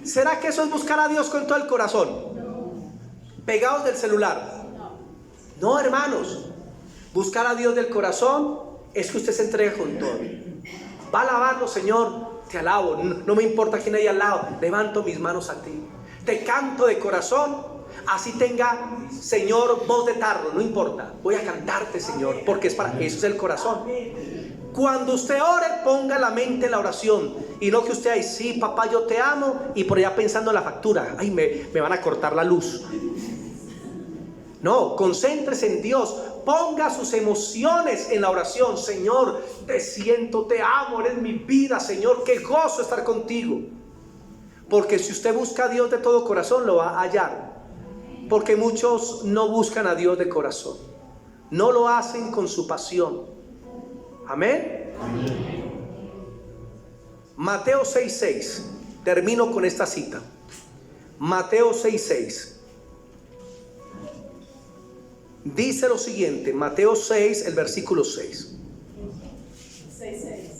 ¿Será que eso es buscar a Dios con todo el corazón? Pegados del celular. No, hermanos, buscar a Dios del corazón es que usted se entregue con todo. Va a alabarlo, Señor, te alabo, no me importa quién hay al lado, levanto mis manos a ti, te canto de corazón, así tenga, Señor, voz de tarro, no importa, voy a cantarte, Señor, porque es para eso, es el corazón. Cuando usted ore, ponga la mente en la oración, y no que usted ahí, sí, papá, yo te amo, y por allá pensando en la factura, ay, me van a cortar la luz. No, concéntrese en Dios, ponga sus emociones en la oración. Señor, te siento, te amo, eres mi vida, Señor, qué gozo estar contigo. Porque si usted busca a Dios de todo corazón, lo va a hallar. Porque muchos no buscan a Dios de corazón, no lo hacen con su pasión. Amén. Amén. Mateo 6:6, termino con esta cita. Mateo 6:6. Dice lo siguiente, Mateo 6, el versículo 6. 6:6.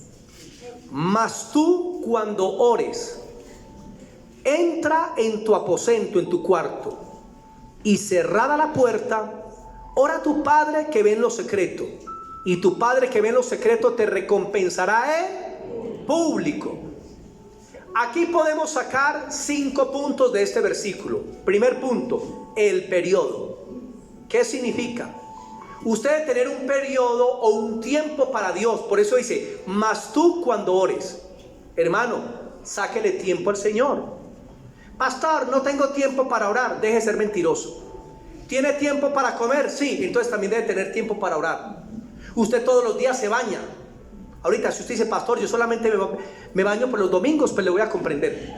Mas tú, cuando ores, entra en tu aposento, en tu cuarto, y cerrada la puerta, ora a tu Padre que ve en lo secreto, y tu Padre que ve en lo secreto te recompensará en público. Aquí podemos sacar 5 puntos de este versículo. Primer punto, el periodo. ¿Qué significa? Usted debe tener un periodo o un tiempo para Dios. Por eso dice, mas tú cuando ores. Hermano, sáquele tiempo al Señor. Pastor, no tengo tiempo para orar. Deje de ser mentiroso. ¿Tiene tiempo para comer? Sí, entonces también debe tener tiempo para orar. Usted todos los días se baña. Ahorita si usted dice, pastor, yo solamente me baño por los domingos, pues le voy a comprender.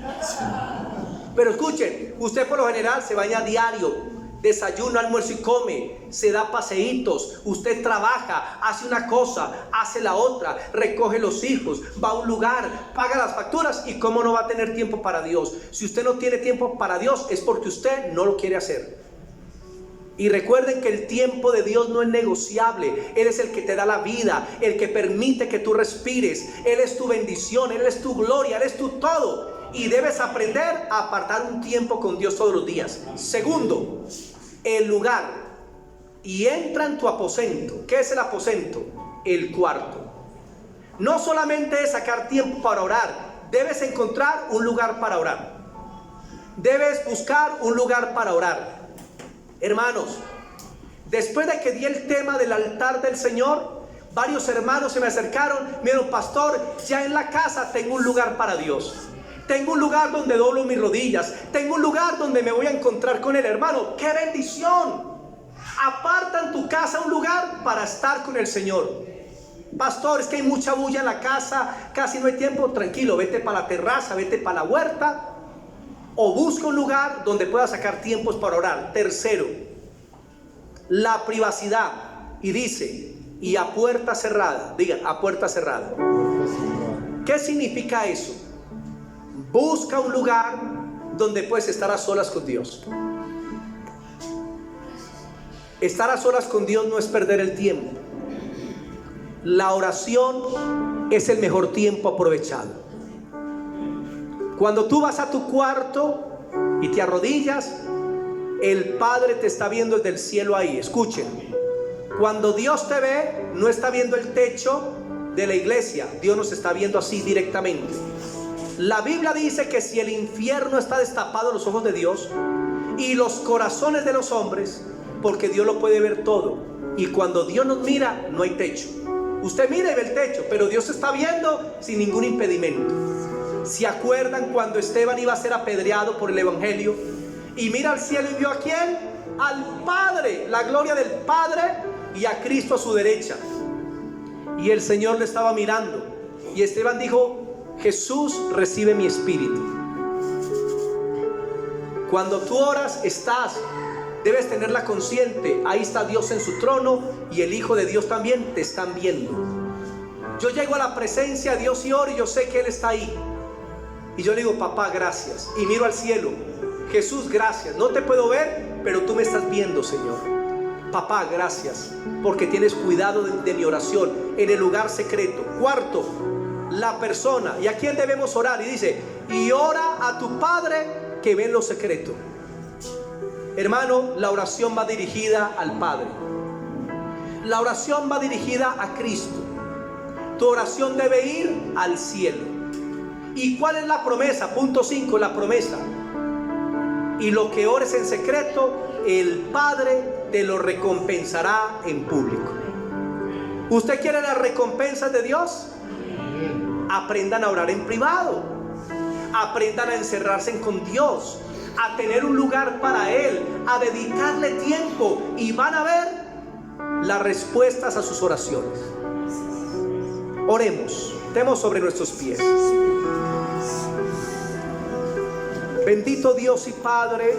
Pero escuchen, usted por lo general se baña diario. desayuna, almuerzo y come, se da paseitos, usted trabaja, hace una cosa, hace la otra, recoge los hijos, va a un lugar, paga las facturas, y cómo no va a tener tiempo para Dios. Si usted no tiene tiempo para Dios es porque usted no lo quiere hacer. Y recuerden que el tiempo de Dios no es negociable. Él es el que te da la vida, el que permite que tú respires. Él es tu bendición, Él es tu gloria, Él es tu todo. Y debes aprender a apartar un tiempo con Dios todos los días. Segundo, el lugar. Y entra en tu aposento. ¿Qué es el aposento? El cuarto. No solamente es sacar tiempo para orar. Debes encontrar un lugar para orar. Debes buscar un lugar para orar. Hermanos, después de que di el tema del altar del Señor, varios hermanos se me acercaron. Me dijeron: pastor, ya en la casa tengo un lugar para Dios. Tengo un lugar donde doblo mis rodillas. Tengo un lugar donde me voy a encontrar con el hermano. ¡Qué bendición! Aparta en tu casa un lugar para estar con el Señor. Pastor, es que hay mucha bulla en la casa, casi no hay tiempo. Tranquilo, vete para la terraza, vete para la huerta, o busca un lugar donde puedas sacar tiempos para orar. Tercero, la privacidad. Y dice: y a puerta cerrada. Digan: a puerta cerrada. ¿Qué significa eso? Busca un lugar donde puedes estar a solas con Dios. Estar a solas con Dios no es perder el tiempo. La oración es el mejor tiempo aprovechado. Cuando tú vas a tu cuarto y te arrodillas, el Padre te está viendo desde el cielo ahí. Escuchen, cuando Dios te ve, no está viendo el techo de la iglesia. Dios nos está viendo así directamente. La Biblia dice que si el infierno está destapado a los ojos de Dios y los corazones de los hombres, porque Dios lo puede ver todo. Y cuando Dios nos mira, no hay techo. Usted mira y ve el techo, pero Dios está viendo sin ningún impedimento. ¿Se acuerdan cuando Esteban iba a ser apedreado por el evangelio? Y mira al cielo y vio ¿a quién? Al Padre, la gloria del Padre, y a Cristo a su derecha. Y el Señor le estaba mirando. Y Esteban dijo: Jesús, recibe mi espíritu. Cuando tú oras, debes tenerla consciente. Ahí está Dios en su trono, y el Hijo de Dios también te están viendo. Yo llego a la presencia de Dios y oro, y yo sé que Él está ahí. Y yo le digo: papá, gracias. Y miro al cielo: Jesús, gracias. No te puedo ver, pero tú me estás viendo, Señor. Papá, gracias, porque tienes cuidado de mi oración en el lugar secreto. Cuarto, la persona. ¿Y a quién debemos orar? Y dice: y ora a tu Padre que ve en lo secreto. Hermano, la oración va dirigida al Padre. La oración va dirigida a Cristo. Tu oración debe ir al cielo. ¿Y cuál es la promesa? Punto 5, la promesa. Y lo que ores en secreto, el Padre te lo recompensará en público. ¿Usted quiere las recompensas de Dios? Aprendan a orar en privado. Aprendan a encerrarse con Dios, a tener un lugar para Él, a dedicarle tiempo, y van a ver las respuestas a sus oraciones. Oremos, estemos sobre nuestros pies. Bendito Dios y Padre,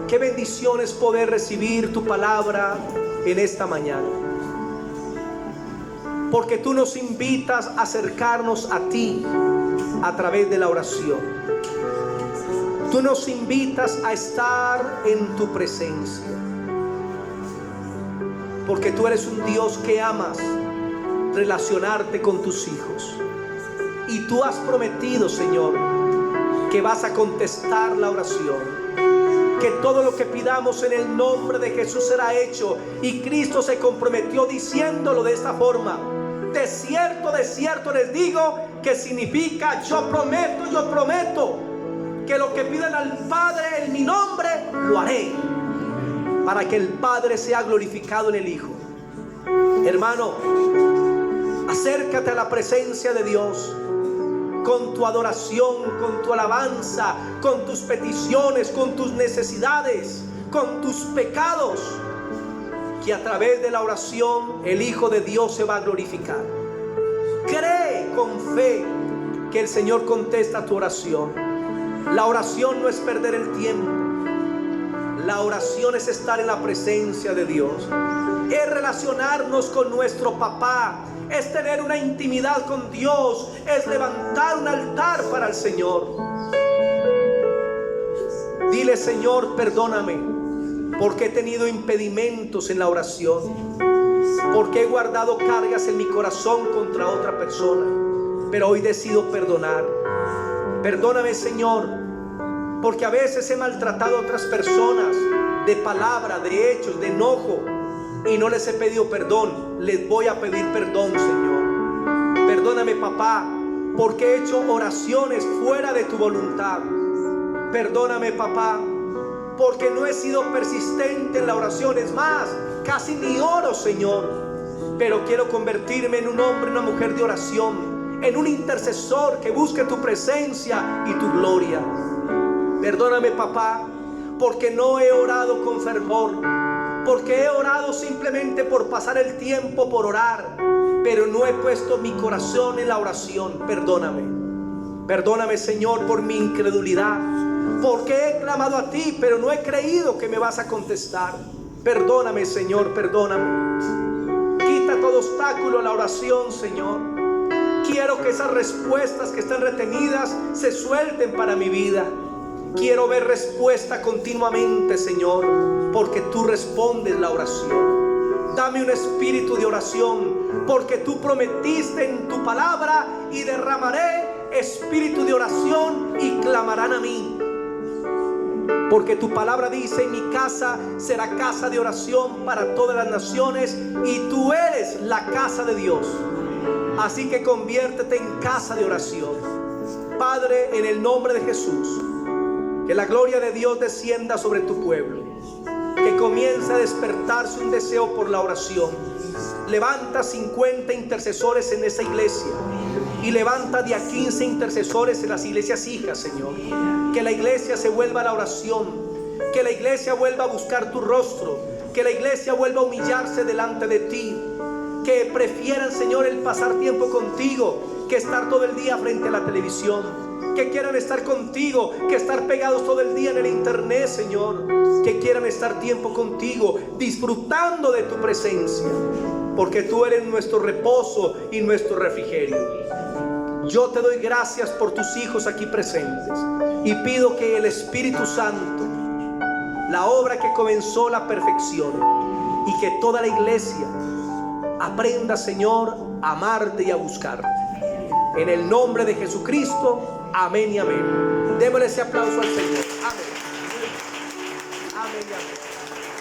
qué bendición es poder recibir tu palabra en esta mañana, porque tú nos invitas a acercarnos a ti a través de la oración. Tú nos invitas a estar en tu presencia, porque tú eres un Dios que amas relacionarte con tus hijos, y tú has prometido, Señor, que vas a contestar la oración, que todo lo que pidamos en el nombre de Jesús será hecho. Y Cristo se comprometió diciéndolo de esta forma: de cierto les digo, que significa yo prometo que lo que pidan al Padre en mi nombre lo haré, para que el Padre sea glorificado en el Hijo. Hermano, acércate a la presencia de Dios con tu adoración, con tu alabanza, con tus peticiones, con tus necesidades, con tus pecados, que a través de la oración el Hijo de Dios se va a glorificar. Cree con fe que el Señor contesta tu oración. La oración no es perder el tiempo. La oración es estar en la presencia de Dios, es relacionarnos con nuestro papá, es tener una intimidad con Dios, es levantar un altar para el Señor. Dile: Señor, perdóname porque he tenido impedimentos en la oración, porque he guardado cargas en mi corazón contra otra persona, pero hoy decido perdonar. Perdóname, Señor, porque a veces he maltratado a otras personas de palabra, de hechos, de enojo, y no les he pedido perdón. Les voy a pedir perdón, Señor. Perdóname, papá, porque he hecho oraciones fuera de tu voluntad. Perdóname, papá, porque no he sido persistente en la oración. Es más, casi ni oro, Señor, pero quiero convertirme en un hombre, una mujer de oración, en un intercesor que busque tu presencia y tu gloria. Perdóname, papá, porque no he orado con fervor, porque he orado simplemente por pasar el tiempo, por orar, pero no he puesto mi corazón en la oración. Perdóname. Perdóname, Señor, por mi incredulidad, porque he clamado a ti, pero no he creído que me vas a contestar. Perdóname, Señor, perdóname. Quita todo obstáculo a la oración, Señor. Quiero que esas respuestas que están retenidas se suelten para mi vida. Quiero ver respuesta continuamente, Señor, porque tú respondes la oración. Dame un espíritu de oración, porque tú prometiste en tu palabra: y derramaré espíritu de oración y clamarán a mí. Porque tu palabra dice: mi casa será casa de oración para todas las naciones, y tú eres la casa de Dios. Así que conviértete en casa de oración. Padre, en el nombre de Jesús, que la gloria de Dios descienda sobre tu pueblo, que comience a despertarse un deseo por la oración. Levanta 50 intercesores en esa iglesia, y levanta de a 15 intercesores en las iglesias hijas, Señor. Que la iglesia se vuelva a la oración, que la iglesia vuelva a buscar tu rostro, que la iglesia vuelva a humillarse delante de ti, que prefieran, Señor, el pasar tiempo contigo que estar todo el día frente a la televisión, que quieran estar contigo que estar pegados todo el día en el internet, Señor, que quieran estar tiempo contigo disfrutando de tu presencia, porque tú eres nuestro reposo y nuestro refrigerio. Yo te doy gracias por tus hijos aquí presentes, y pido que el Espíritu Santo, la obra que comenzó, la perfeccione, y que toda la iglesia aprenda, Señor, a amarte y a buscarte. En el nombre de Jesucristo, amén y amén. Démosle ese aplauso al Señor. Amén. Amén y amén.